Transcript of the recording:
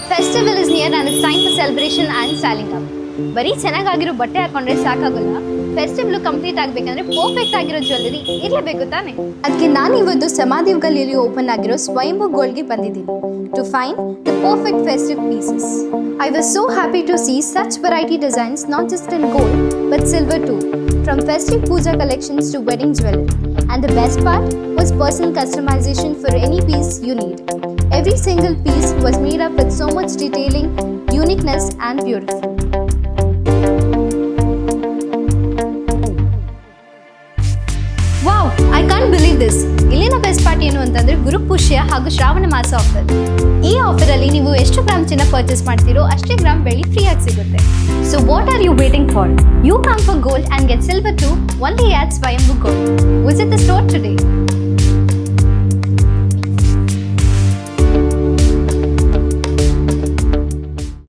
Festival is near and it's time for celebration and styling up. ಬರೀ ಚೆನ್ನಾಗಿರೋ ಬಟ್ಟೆ ಹಾಕೊಂಡ್ರೆ ಸಾಕಾಗಲ್ಲ. ಫೆಸ್ಟಿವಲ್ ಕಂಪ್ಲೀಟ್ ಆಗಬೇಕಂದ್ರೆ ಪರ್ಫೆಕ್ಟ್ ಆಗಿರೋ ಜ್ಯುವೆಲ್ಲರಿ ಇರಲೇಬೇಕು ತಾನೆ. ಅದಕ್ಕೆ ನಾನು ಇವತ್ತು ಸಮಾಧಿಗಳಲ್ಲಿ ಓಪನ್ ಆಗಿರೋ ಸ್ವಯಂಭೂ ಗೋಲ್ಡ್ಗೆ ಬಂದಿದ್ದೀನಿ to find the perfect festive pieces. I was so happy to see such variety designs not just in gold but silver too, from festive puja collections to wedding jewelry. And the best part was personal customization for any piece you need. Every single piece was made up with so much detailing, uniqueness and beautiful. Wow, I can't believe this. ಇಲ್ಲಿನ best part ಏನು ಅಂತಂದ್ರೆ ಗುರುಪುಷ್ಯ ಹಾಗೂ ಶ್ರಾವಣ ಮಾಸ offer. ಈ offer ಅಲ್ಲಿ ನೀವು ಎಷ್ಟು gram ಚಿನ್ನ ಪರ್ಚೇಸ್ ಮಾಡ್ತೀರೋ ಅಷ್ಟೇ ಗ್ರಾಮ್ ಬೆಳ್ಳಿ ಫ್ರೀ ಆಗಿ ಸಿಗುತ್ತೆ. So what are you waiting for? You come for gold and get silver too only at Swayambhu Gold. Visit the store today.